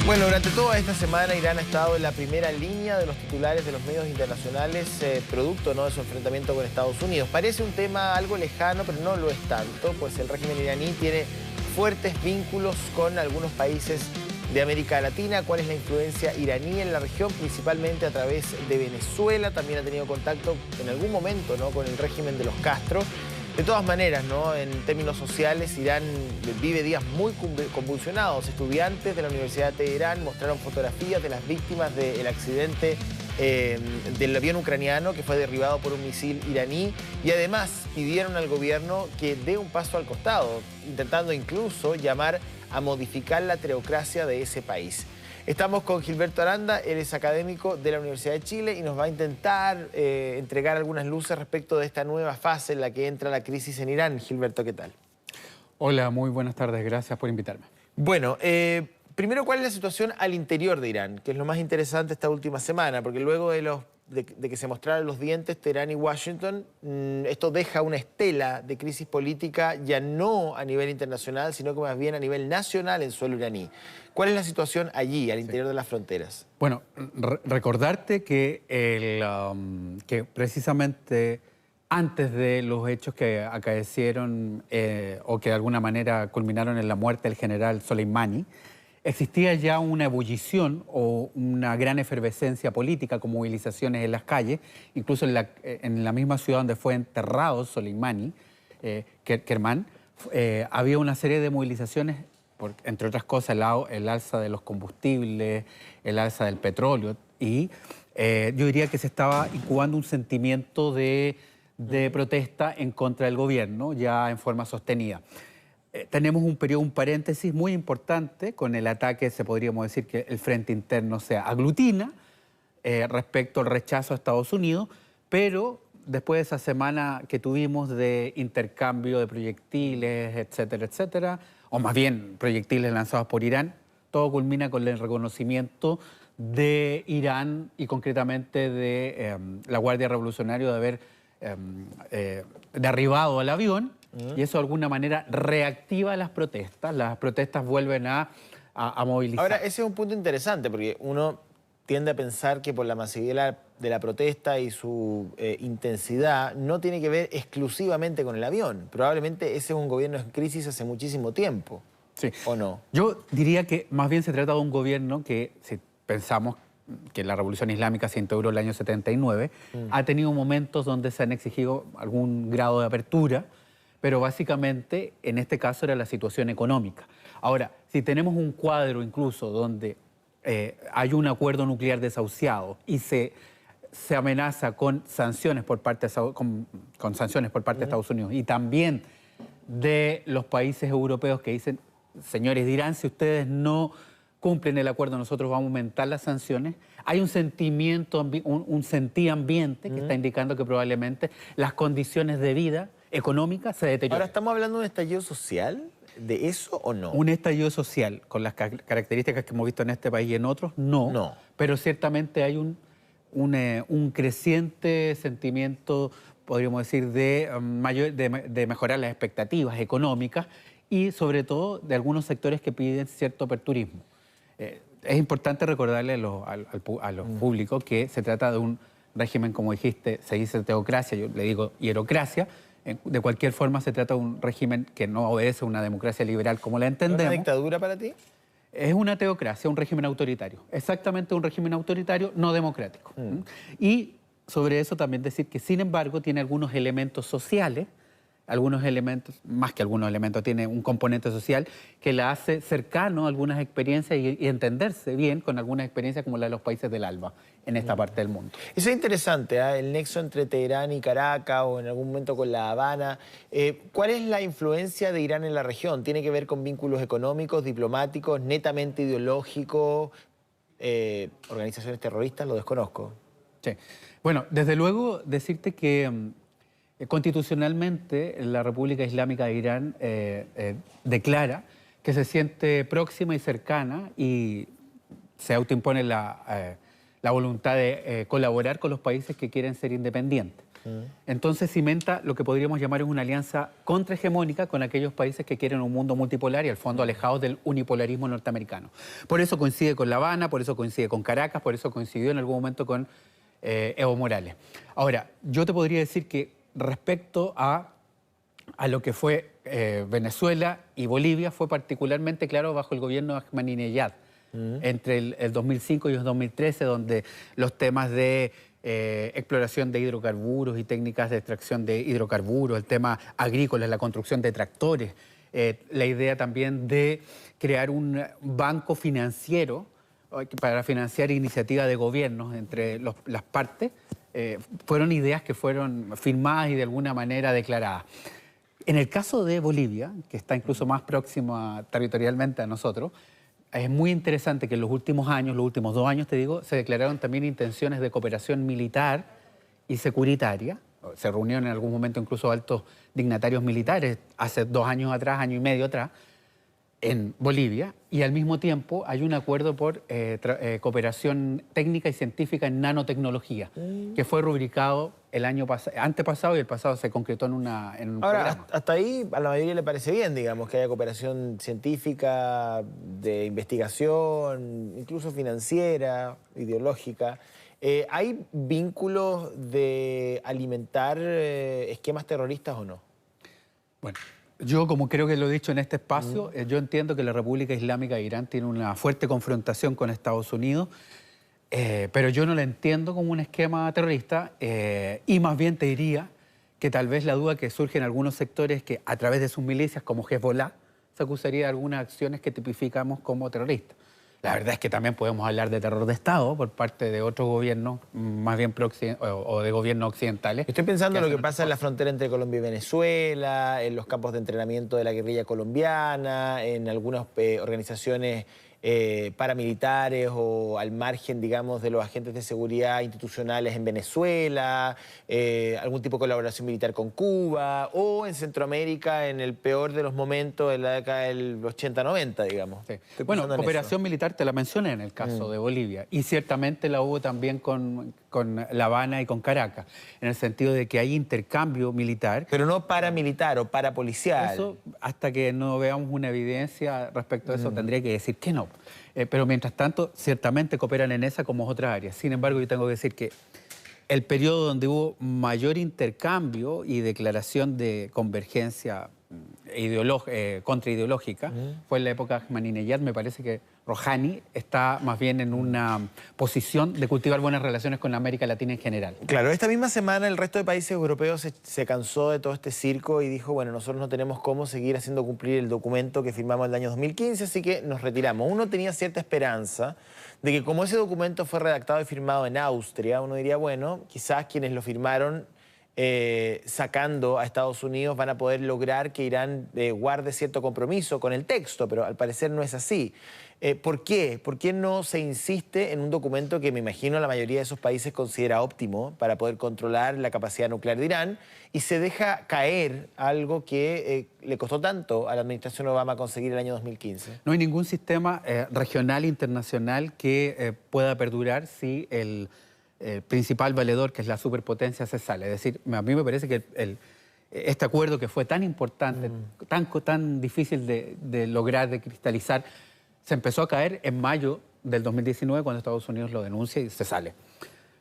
Bueno, durante toda esta semana Irán ha estado en la primera línea de los titulares de los medios internacionales, producto, ¿no?, de su enfrentamiento con Estados Unidos. Parece un tema algo lejano, pero no lo es tanto, pues el régimen iraní tiene fuertes vínculos con algunos países de América Latina. ¿Cuál es la influencia iraní en la región? Principalmente a través de Venezuela. También ha tenido contacto en algún momento, ¿no?, con el régimen de los Castro. De todas maneras, ¿no?, en términos sociales, Irán vive días muy convulsionados. Estudiantes de la Universidad de Teherán mostraron fotografías de las víctimas del accidente del avión ucraniano que fue derribado por un misil iraní, y además pidieron al gobierno que dé un paso al costado, intentando incluso llamar a modificar la teocracia de ese país. Estamos con Gilberto Aranda, él es académico de la Universidad de Chile y nos va a intentar entregar algunas luces respecto de esta nueva fase en la que entra la crisis en Irán. Gilberto, ¿qué tal? Hola, muy buenas tardes, gracias por invitarme. Bueno, primero, ¿cuál es la situación al interior de Irán? Que es lo más interesante esta última semana, porque luego de que se mostraran los dientes Teherán y Washington, esto deja una estela de crisis política ya no a nivel internacional, sino que más bien a nivel nacional en suelo iraní. ¿Cuál es la situación allí, al interior de las fronteras? Bueno, recordarte que, que precisamente antes de los hechos que acaecieron o que de alguna manera culminaron en la muerte del general Soleimani, existía ya una ebullición o una gran efervescencia política con movilizaciones en las calles, incluso en la misma ciudad donde fue enterrado Soleimani, Kermán, había una serie de movilizaciones, entre otras cosas el alza de los combustibles, el alza del petróleo, y yo diría que se estaba incubando un sentimiento de protesta en contra del gobierno, ya en forma sostenida. Tenemos un periodo, un paréntesis muy importante con el ataque, podríamos decir que el frente interno se aglutina respecto al rechazo a Estados Unidos, pero después de esa semana que tuvimos de intercambio de proyectiles, etcétera, etcétera, o más bien proyectiles lanzados por Irán, todo culmina con el reconocimiento de Irán y concretamente de la Guardia Revolucionaria de haber derribado al avión. Y eso de alguna manera reactiva las protestas vuelven a movilizar. Ahora, ese es un punto interesante porque uno tiende a pensar que por la masividad de la protesta y su intensidad no tiene que ver exclusivamente con el avión. Probablemente ese es un gobierno en crisis hace muchísimo tiempo, sí. ¿O no? Yo diría que más bien se trata de un gobierno que, si pensamos que la Revolución Islámica se instauró el año 79, ha tenido momentos donde se han exigido algún grado de apertura, pero básicamente en este caso era la situación económica. Ahora, si tenemos un cuadro incluso donde hay un acuerdo nuclear desahuciado y se amenaza con sanciones por parte de, sanciones por parte de Estados Unidos y también de los países europeos que dicen, señores de Irán, si ustedes no cumplen el acuerdo, nosotros vamos a aumentar las sanciones. Hay un sentimiento, un sentir ambiente que está indicando que probablemente las condiciones de vida económica se deterioran. Ahora, ¿estamos hablando de un estallido social? ¿De eso o no? Un estallido social, con las características que hemos visto en este país y en otros, no. No. Pero ciertamente hay un creciente sentimiento, podríamos decir, de mejorar las expectativas económicas y sobre todo de algunos sectores que piden cierto aperturismo. Es importante recordarle a los públicos que se trata de un régimen, como dijiste, se dice teocracia, yo le digo hierocracia. De cualquier forma se trata de un régimen que no obedece a una democracia liberal como la entendemos. ¿Es una dictadura para ti? Es una teocracia, un régimen autoritario. Exactamente un régimen autoritario no democrático. Y sobre eso también decir que, sin embargo, tiene algunos elementos sociales, algunos elementos, más que algunos elementos, tiene un componente social que la hace cercano a algunas experiencias y entenderse bien con algunas experiencias como la de los países del ALBA en esta parte del mundo. Eso es interesante, ¿eh? El nexo entre Teherán y Caracas o en algún momento con La Habana. ¿Cuál es la influencia de Irán en la región? ¿Tiene que ver con vínculos económicos, diplomáticos, netamente ideológicos, organizaciones terroristas? Lo desconozco. Sí. Bueno, desde luego decirte que constitucionalmente, la República Islámica de Irán declara que se siente próxima y cercana y se autoimpone la voluntad de colaborar con los países que quieren ser independientes. Entonces cimenta lo que podríamos llamar una alianza contrahegemónica con aquellos países que quieren un mundo multipolar y al fondo alejados del unipolarismo norteamericano. Por eso coincide con La Habana, por eso coincide con Caracas, por eso coincidió en algún momento con Evo Morales. Ahora, yo te podría decir que respecto a lo que fue Venezuela y Bolivia, fue particularmente claro bajo el gobierno de Ahmadinejad, entre el 2005 y el 2013, donde los temas de exploración de hidrocarburos y técnicas de extracción de hidrocarburos, el tema agrícola, la construcción de tractores, la idea también de crear un banco financiero para financiar iniciativas de gobiernos entre las partes, fueron ideas que fueron firmadas y de alguna manera declaradas. En el caso de Bolivia, que está incluso más próxima territorialmente a nosotros, es muy interesante que en los últimos años, los últimos 2 años, te digo, se declararon también intenciones de cooperación militar y securitaria. Se reunieron en algún momento incluso altos dignatarios militares, hace 2 años atrás, año y medio atrás, en Bolivia, y al mismo tiempo hay un acuerdo por cooperación técnica y científica en nanotecnología, que fue rubricado el año antepasado y el pasado se concretó en un programa. Hasta ahí a la mayoría le parece bien, digamos, que haya cooperación científica, de investigación, incluso financiera, ideológica. ¿Hay vínculos de alimentar esquemas terroristas o no? Bueno, yo, como creo que lo he dicho en este espacio, yo entiendo que la República Islámica de Irán tiene una fuerte confrontación con Estados Unidos, pero yo no la entiendo como un esquema terrorista y más bien te diría que tal vez la duda que surge en algunos sectores es que a través de sus milicias como Hezbollah se acusaría de algunas acciones que tipificamos como terroristas. La verdad es que también podemos hablar de terror de Estado por parte de otros gobiernos, más bien o de gobiernos occidentales. Estoy pensando en lo que pasa en la frontera entre Colombia y Venezuela, en los campos de entrenamiento de la guerrilla colombiana, en algunas organizaciones paramilitares o al margen, digamos, de los agentes de seguridad institucionales en Venezuela, algún tipo de colaboración militar con Cuba, o en Centroamérica en el peor de los momentos de la década del 80-90, digamos. Sí. Bueno, cooperación militar te la mencioné en el caso de Bolivia, y ciertamente la hubo también con La Habana y con Caracas, en el sentido de que hay intercambio militar. Pero no paramilitar o parapolicial. Eso, hasta que no veamos una evidencia respecto a eso, tendría que decir que no. Pero mientras tanto, ciertamente cooperan en esa como otras áreas. Sin embargo, yo tengo que decir que el periodo donde hubo mayor intercambio y declaración de convergencia contraideológica fue en la época de Ahmadinejad. Me parece que Rouhani está más bien en una posición de cultivar buenas relaciones con América Latina en general. Claro, esta misma semana el resto de países europeos se cansó de todo este circo y dijo, bueno, nosotros no tenemos cómo seguir haciendo cumplir el documento que firmamos el año 2015, así que nos retiramos. Uno tenía cierta esperanza de que como ese documento fue redactado y firmado en Austria, uno diría, bueno, quizás quienes lo firmaron sacando a Estados Unidos van a poder lograr que Irán guarde cierto compromiso con el texto, pero al parecer no es así. ¿Por qué? ¿Por qué no se insiste en un documento que me imagino la mayoría de esos países considera óptimo para poder controlar la capacidad nuclear de Irán y se deja caer algo que le costó tanto a la administración Obama conseguir el año 2015? No hay ningún sistema regional internacional que pueda perdurar si el principal valedor, que es la superpotencia, se sale. Es decir, a mí me parece que este acuerdo que fue tan importante, tan difícil de lograr, de cristalizar, se empezó a caer en mayo del 2019 cuando Estados Unidos lo denuncia y se sale.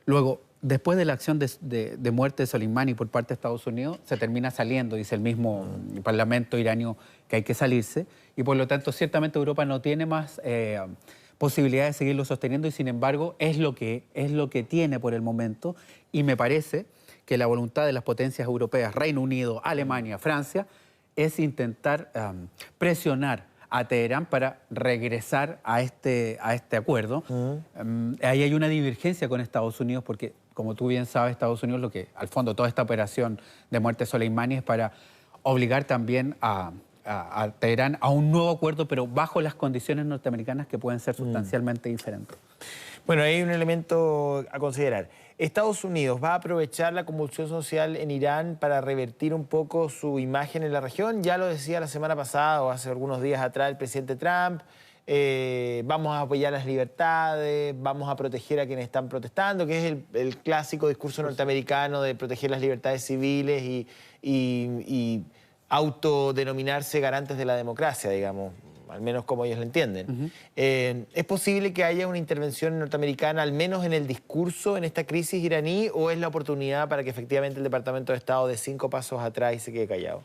Luego, después de la acción de muerte de Soleimani por parte de Estados Unidos, se termina saliendo, dice el mismo parlamento iranio que hay que salirse, y por lo tanto ciertamente Europa no tiene más posibilidad de seguirlo sosteniendo y sin embargo es lo que tiene por el momento, y me parece que la voluntad de las potencias europeas, Reino Unido, Alemania, Francia, es intentar presionar a Teherán para regresar a este acuerdo. Ahí hay una divergencia con Estados Unidos porque, como tú bien sabes, Estados Unidos, lo que al fondo toda esta operación de muerte de Soleimani es para obligar también a Teherán a un nuevo acuerdo, pero bajo las condiciones norteamericanas que pueden ser sustancialmente diferentes. Bueno, hay un elemento a considerar. Estados Unidos va a aprovechar la convulsión social en Irán para revertir un poco su imagen en la región. Ya lo decía la semana pasada o hace algunos días atrás el presidente Trump. vamos a apoyar las libertades, vamos a proteger a quienes están protestando, que es el clásico discurso norteamericano de proteger las libertades civiles y autodenominarse garantes de la democracia, digamos, al menos como ellos lo entienden. ¿Es posible que haya una intervención norteamericana, al menos en el discurso, en esta crisis iraní, o es la oportunidad para que efectivamente el Departamento de Estado dé 5 pasos atrás y se quede callado?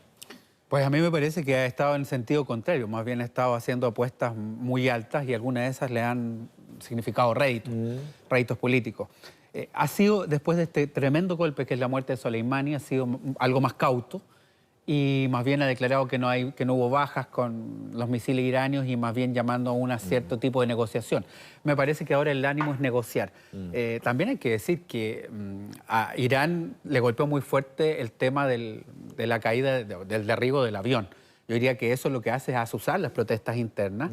Pues a mí me parece que ha estado en sentido contrario, más bien ha estado haciendo apuestas muy altas y algunas de esas le han significado réditos políticos. Ha sido, después de este tremendo golpe que es la muerte de Soleimani, ha sido algo más cauto y más bien ha declarado que no hubo bajas con los misiles iranios y más bien llamando a un cierto tipo de negociación. Me parece que ahora el ánimo es negociar. También hay que decir que a Irán le golpeó muy fuerte el tema de la caída, del derribo del avión. Yo diría que eso lo que hace es azuzar las protestas internas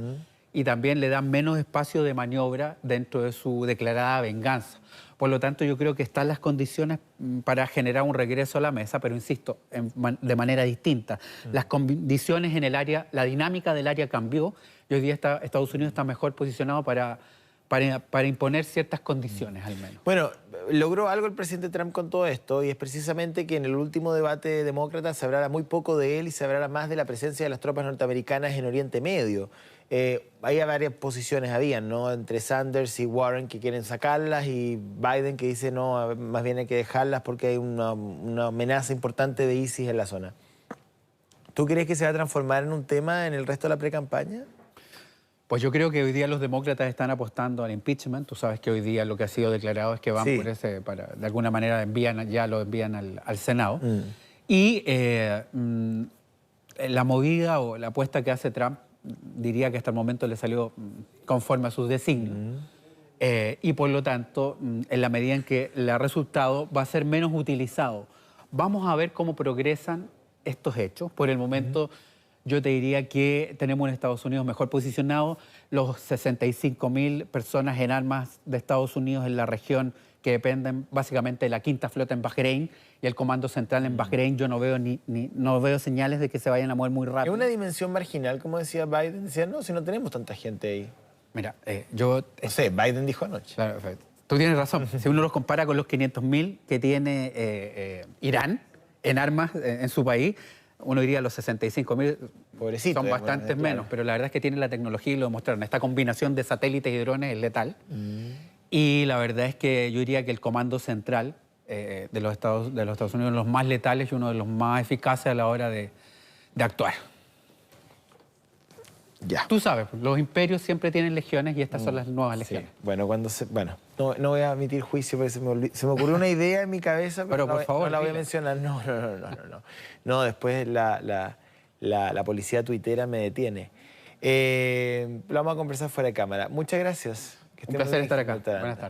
y también le da menos espacio de maniobra dentro de su declarada venganza. Por lo tanto, yo creo que están las condiciones para generar un regreso a la mesa, pero insisto, de manera distinta. Las condiciones en el área, la dinámica del área cambió y hoy día Estados Unidos está mejor posicionado para imponer ciertas condiciones, al menos. Bueno, logró algo el presidente Trump con todo esto y es precisamente que en el último debate demócrata se hablara muy poco de él y se hablara más de la presencia de las tropas norteamericanas en Oriente Medio. Hay varias posiciones, ¿no? Entre Sanders y Warren que quieren sacarlas y Biden que dice no, más bien hay que dejarlas porque hay una amenaza importante de ISIS en la zona. ¿Tú crees que se va a transformar en un tema en el resto de la pre-campaña? Pues yo creo que hoy día los demócratas están apostando al impeachment. Tú sabes que hoy día lo que ha sido declarado es que van por ese, de alguna manera lo envían al Senado. Y la movida o la apuesta que hace Trump, diría que hasta el momento le salió conforme a sus designios. Y por lo tanto, en la medida en que le ha resultado, va a ser menos utilizado. Vamos a ver cómo progresan estos hechos. Por el momento, yo te diría que tenemos un Estados Unidos mejor posicionado. Los 65.000 personas en armas de Estados Unidos en la región que dependen básicamente de la quinta flota en Bahrein y el comando central en Bahrein, yo no veo señales de que se vayan a mover muy rápido. Es una dimensión marginal, como decía Biden. Decía, no, si no tenemos tanta gente ahí. Mira, no sé, Biden dijo anoche. Claro, perfecto. Tú tienes razón. Si uno los compara con los 500.000 que tiene Irán en armas en su país, uno diría los 65.000 son bastantes menos, pero la verdad es que tienen la tecnología y lo demostraron. Esta combinación de satélites y drones es letal. Y la verdad es que yo diría que el comando central de los Estados Unidos es los más letales y uno de los más eficaces a la hora de actuar. Ya. Tú sabes, los imperios siempre tienen legiones y estas son las nuevas legiones. Sí. Bueno, no voy a emitir juicio porque se me ocurrió una idea en mi cabeza, pero por favor, no la voy a mencionar. No, después la policía tuitera me detiene. Lo vamos a conversar fuera de cámara. Muchas gracias. Un placer estar acá. Buenas tardes.